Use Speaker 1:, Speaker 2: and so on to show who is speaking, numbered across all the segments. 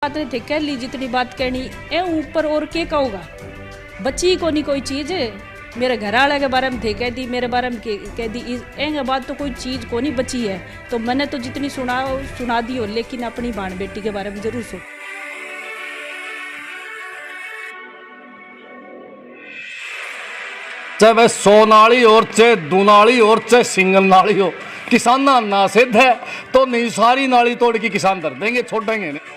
Speaker 1: बात नहीं थे कह ली जितनी बात कहनी ए ऊपर और के कहूँगा बच्ची को नहीं कोई चीज़ मेरे घर वाले के बारे में थे कह दी मेरे बारे में कह दी एंग बात तो कोई चीज़ को नहीं बची है। तो मैंने तो जितनी सुना दी हो, लेकिन अपनी बाण बेटी के बारे में जरूर सोच।
Speaker 2: चाहे वह 100 नाली और चाहे 2 नाली और चाहे सिंगल नाली हो, किसान ना सिद्ध है तो नहीं सारी नाली तोड़ के किसान धर देंगे, छोड़ेंगे नहीं।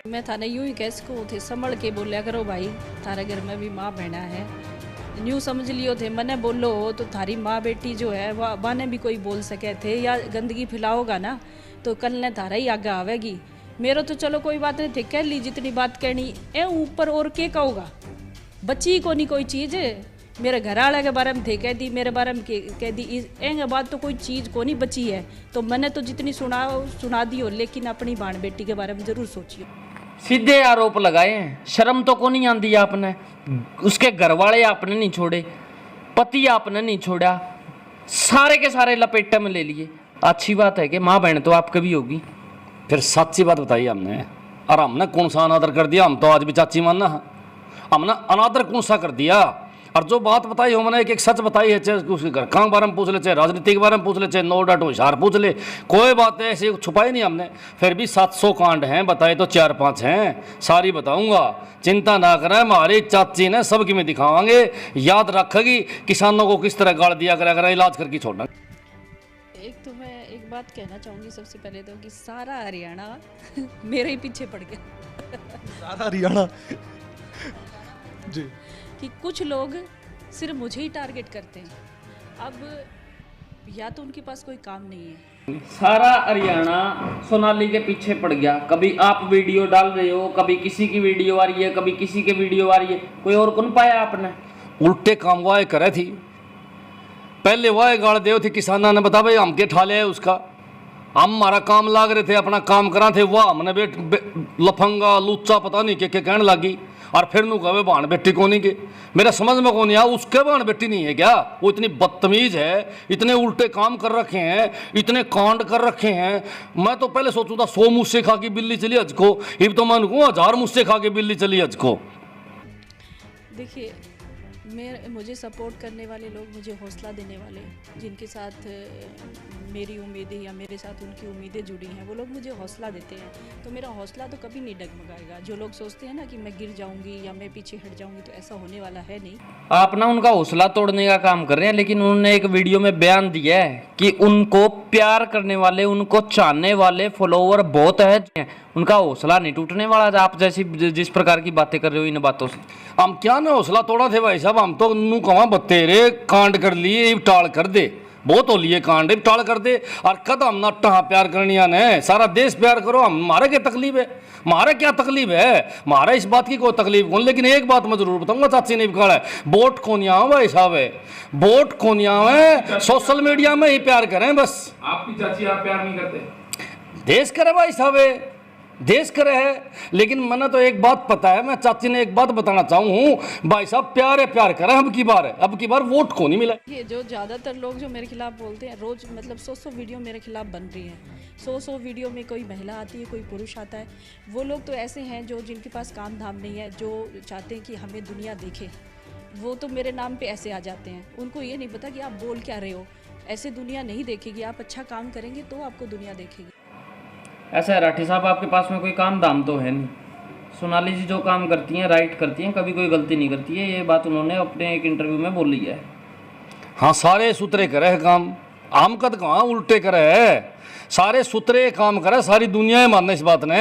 Speaker 1: मैं थाने यूं ही कैसे को थे संभल के बोलिया करो भाई, थारे घर में भी माँ बहना है, न्यू समझ लियो थे मैंने बोलो तो थारी माँ बेटी जो है वह बाने भी कोई बोल सके थे या गंदगी फैलाओगा ना तो कल ने थारा ही आगे आवेगी। मेरा तो चलो कोई बात नहीं थे कह ली जितनी बात कहनी ए ऊपर और के कहूँगा बच्ची को नहीं कोई चीज़ मेरे घर वाले के बारे में थे कह दी मेरे बारे में कह दी एंग बात तो कोई चीज़ को नहीं बची है। तो मैंने तो जितनी सुना दी हो, लेकिन अपनी बाण बेटी के बारे में जरूर सोचिए।
Speaker 3: सीधे आरोप लगाए हैं, शर्म तो को नहीं आंदी आपने। उसके घर वाले आपने नहीं छोड़े, पति आपने नहीं छोड़ा, सारे के सारे लपेटे में ले लिए। अच्छी बात है कि माँ बहन तो आपकी भी होगी।
Speaker 2: फिर सच्ची बात बताई हमने, और हमने कौन सा अनादर कर दिया? हम तो आज भी चाची मानना है, हमने अनादर कौन सा कर दिया? और जो बात बताई हो मैंने एक सच बताई है, चाहे उसके घर के बारे में पूछ ले, चाहे राजनीति के बारे में पूछ ले, चाहे नो डाट होशियार पूछ ले, कोई बात ऐसी छुपाई नहीं हमने। फिर भी 700 कांड हैं, बताए तो 4-5 हैं, सारी बताऊंगा, चिंता ना करें। हमारी चाची ने सबकी में दिखावांगे, याद रखेगी किसानों को किस तरह गाड़ दिया करा इलाज करके छोड़ना।
Speaker 1: एक तो मैं एक बात कहना चाहूँगी सबसे पहले तो कि सारा हरियाणा मेरे ही पीछे पड़ गया।
Speaker 4: सारा हरियाणा जी,
Speaker 1: कि कुछ लोग सिर्फ मुझे ही टारगेट करते हैं। अब या तो उनके पास कोई काम नहीं है।
Speaker 3: सारा हरियाणा सोनाली के पीछे पड़ गया। कभी आप वीडियो डाल रहे हो, कभी किसी की वीडियो आ रही है, कभी किसी की वीडियो आ रही है, कोई और कौन पाया आपने?
Speaker 2: उल्टे काम वाह करे थी, पहले वाह गाड़ दे थी किसाना ने, बता भाई हम के ठा लिया उसका, हम हमारा काम लाग रहे थे, अपना काम करा थे, वाह हमने लफंगा लूचा पता नहीं के कहने लगी। और फिर नू कहे बाण बेटी को नहीं के, मेरा समझ में कौन आया उसके बाण बेटी नहीं है क्या? वो इतनी बदतमीज है, इतने उल्टे काम कर रखे हैं, इतने कांड कर रखे हैं। मैं तो पहले सोचू था 100 मुझसे खा के बिल्ली चली हज को, अब तो मैं कहूँ 1000 मुझसे खा के बिल्ली चली हज को।
Speaker 1: देखिए मुझे सपोर्ट करने वाले लोग, मुझे हौसला देने वाले, जिनके साथ मेरी उम्मीदें या मेरे साथ उनकी उम्मीदें जुड़ी हैं, वो लोग मुझे हौसला देते हैं। तो मेरा हौसला तो कभी नहीं डगमगाएगा। जो लोग सोचते हैं ना कि मैं गिर जाऊंगी या मैं पीछे हट जाऊंगी, तो ऐसा होने वाला है नहीं।
Speaker 3: आप ना उनका हौसला तोड़ने का काम कर रहे हैं, लेकिन उन्होंने एक वीडियो में बयान दिया है कि उनको प्यार करने वाले, उनको चाहने वाले फॉलोवर बहुत है, उनका हौसला नहीं टूटने वाला। आप जैसी जिस प्रकार की बातें कर रहे हो इन बातों से,
Speaker 2: हम क्या ना हौसला तोड़ा थे भाई साहब? हम तो नू कहा बतेरे कांड कर लिए, टाल कर दे, बहुत हो लिए कांड, टाल कर दे। और कद हम ना टहा प्यार करनिया ने, सारा देश प्यार करो, हम हमारे क्या तकलीफ है? हमारा क्या तकलीफ है? हमारा इस बात की कोई तकलीफ कौन। लेकिन एक बात मैं जरूर बताऊंगा, चाची ने भी कहा है, वोट कोनिया हो भाई साहब है, वोट कोनिया है, सोशल मीडिया में ही प्यार करें बस।
Speaker 5: आपकी चाची आप प्यार नहीं करते?
Speaker 2: देश करे भाई साहब है, देश करे है। लेकिन मैंने तो एक बात पता है, मैं चाची ने एक बात बताना चाहूँ भाई साहब, प्यार है प्यार करें। अब की बार वोट को नहीं मिला।
Speaker 1: ये जो ज़्यादातर लोग जो मेरे खिलाफ बोलते हैं, रोज़ मतलब 100 वीडियो मेरे खिलाफ बन रही हैं, 100 वीडियो में कोई महिला आती है, कोई पुरुष आता है। वो लोग तो ऐसे हैं जो जिनके पास काम धाम नहीं है, जो चाहते हैं कि हमें दुनिया देखे, वो तो मेरे नाम पे ऐसे आ जाते हैं। उनको ये नहीं पता कि आप बोल क्या रहे हो, ऐसे दुनिया नहीं देखेगी। आप अच्छा काम करेंगे तो आपको दुनिया देखेगी।
Speaker 3: ऐसा है राठी साहब, आपके पास में कोई काम धाम तो है नहीं। सोनाली जी जो काम करती हैं राइट करती हैं, कभी कोई गलती नहीं करती है। ये बात उन्होंने अपने एक इंटरव्यू में बोली है।
Speaker 2: हाँ, सारे सुतरे करे है काम, आम कद कहाँ उल्टे करे है, सारे सुतरे काम करे, सारी दुनिया मानने इस बात ने।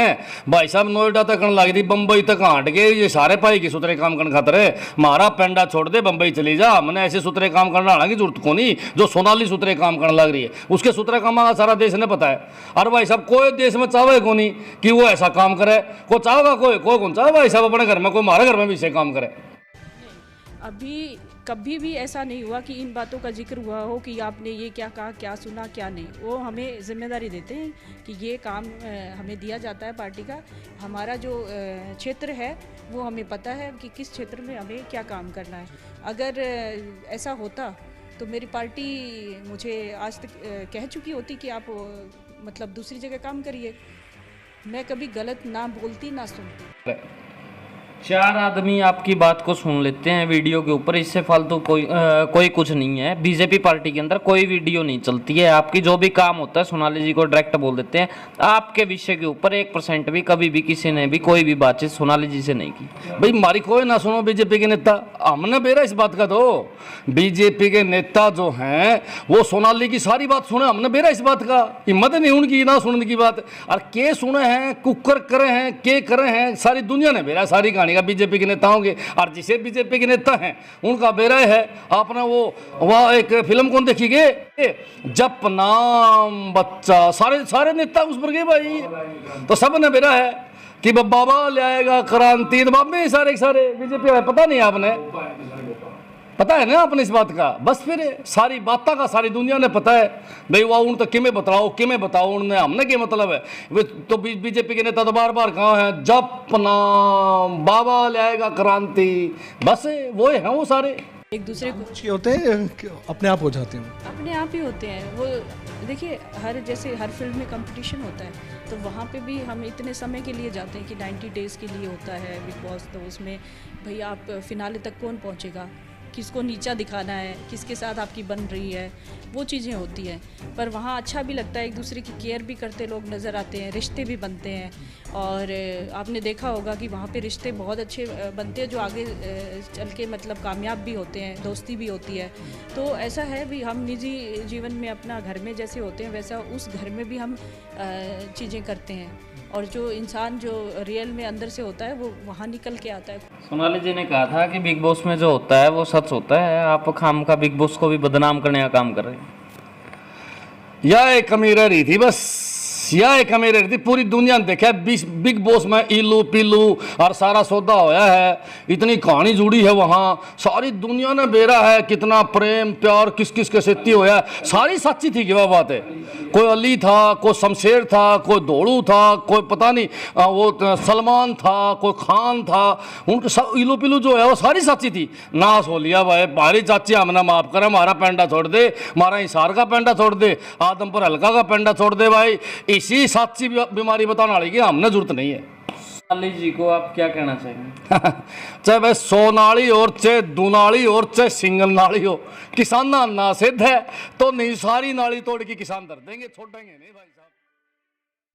Speaker 2: भाई साहब नोएडा तक करने लगी थी, बम्बई तक हट गए, ये सारे पाई की सुतरे काम करने खातर है। मारा पेंडा छोड़ दे, बम्बई चली जा, हमने ऐसे सुतरे काम करना की जरूरत को नहीं। जो सोनाली सुतरे काम करने लग रही है, उसके सुतरे काम का सारा देश ने पता है। और भाई साहब कोई देश में चाहे को नहीं कि वो ऐसा काम करे, को चाहेगा कोई कौन चाहे भाई साहब अपने घर में, कोई हमारे घर में भी ऐसे काम करे।
Speaker 1: अभी कभी भी ऐसा नहीं हुआ कि इन बातों का जिक्र हुआ हो कि आपने ये क्या कहा, क्या सुना, क्या नहीं। वो हमें जिम्मेदारी देते हैं कि ये काम हमें दिया जाता है पार्टी का। हमारा जो क्षेत्र है वो हमें पता है कि किस क्षेत्र में हमें क्या काम करना है। अगर ऐसा होता तो मेरी पार्टी मुझे आज तक कह चुकी होती कि आप मतलब दूसरी जगह काम करिए। मैं कभी गलत ना बोलती ना सुनती।
Speaker 3: 4 आदमी आपकी बात को सुन लेते हैं वीडियो के ऊपर, इससे फालतू कोई कुछ नहीं है। बीजेपी पार्टी के अंदर कोई वीडियो नहीं चलती है, आपकी जो भी काम होता है सोनाली जी को डायरेक्ट बोल देते हैं। आपके विषय के ऊपर 1% भी कभी भी किसी ने भी कोई भी बातचीत सोनाली जी से नहीं की।
Speaker 2: भाई मारी कोई ना सुनो बीजेपी के नेता, हमने बेरा इस बात का तो बीजेपी के नेता जो हैं वो सोनाली की सारी बात सुने, हमने बेरा इस बात का, हिम्मत नहीं उनकी ना सुनने की बात। और के सुने हैं, कुकर करे हैं, के करे हैं, सारी दुनिया ने बेरा सारी कहानी का बीजेपी के नेताओं के। और जिसे बीजेपी के नेता हैं उनका बेरा है। आपने वो वह एक फिल्म कौन देखी गए, जप नाम बच्चा, सारे नेता उस पर गए भाई, तो सब ने बेरा है कि बाबा ले आएगा क्रांति, तो बाबे सारे बीजेपी वाले, पता नहीं आपने, पता है ना आपने इस बात का। बस फिर सारी बातों का सारी दुनिया ने पता है भाई, वाह उन तो किमें बताओ उनने, हमने क्या मतलब है। वे तो बीजेपी के नेता तो बार बार कहाँ हैं, जप नाम बाबा ले आएगा क्रांति, बस वो हैं वो सारे
Speaker 1: एक दूसरे को
Speaker 4: कुछ होते हैं अपने आप हो जाते हैं।
Speaker 1: अपने आप ही होते हैं वो। देखिए जैसे हर फील्ड में कंपटीशन होता है, तो वहाँ पे भी हम इतने समय के लिए जाते हैं कि 90 डेज़ के लिए होता है बिग बॉस। तो उसमें भाई आप फिनाले तक कौन पहुँचेगा, किसको नीचा दिखाना है, किसके साथ आपकी बन रही है, वो चीज़ें होती हैं। पर वहाँ अच्छा भी लगता है, एक दूसरे की केयर भी करते लोग नज़र आते हैं, रिश्ते भी बनते हैं। और आपने देखा होगा कि वहाँ पे रिश्ते बहुत अच्छे बनते हैं जो आगे चल के मतलब कामयाब भी होते हैं, दोस्ती भी होती है। तो ऐसा है भी, हम निजी जीवन में अपना घर में जैसे होते हैं वैसा उस घर में भी हम चीज़ें करते हैं। और जो इंसान जो रियल में अंदर से होता है वो वहाँ निकल के आता है।
Speaker 3: सोनाली जी ने कहा था कि बिग बॉस में जो होता है वो सच होता है, आप खाम का बिग बॉस को भी बदनाम करने का काम कर रहे हैं।
Speaker 2: यह एक कमी रह रही थी, बस यह एक कमी रह रही थी। पूरी दुनिया ने देखा बिग बॉस में इलू पिलू और सारा सौदा होया है, इतनी कहानी जुड़ी है वहाँ, सारी दुनिया ने बेरा है कितना प्रेम प्यार किस किस के सेती होया, सारी सच्ची थी कि वह बात है। कोई अली था, कोई शमशेर था, कोई दौड़ू था, कोई पता नहीं वो सलमान था, कोई खान था, उनके सब इलू पिलू जो है वो सारी सच्ची थी। नाश हो लिया भाई, भारी चाची हमने माफ़ करे, हमारा पेंडा छोड़ दे, हमारा हिसार का पेंडा छोड़ दे, आदमपुर हल्का का पेंडा छोड़ दे भाई, इसी सच्ची बीमारी बताने वाली की हमने जरूरत नहीं है।
Speaker 3: सोनाली जी को आप क्या कहना चाहेंगे?
Speaker 2: चाहे भाई 100 नाली और चाहे 2 नाली और चाहे सिंगल नाली हो, किसान ना सिद्ध है तो नहीं, सारी नाली तोड़ के किसान धर देंगे, छोड़ेंगे नहीं भाई।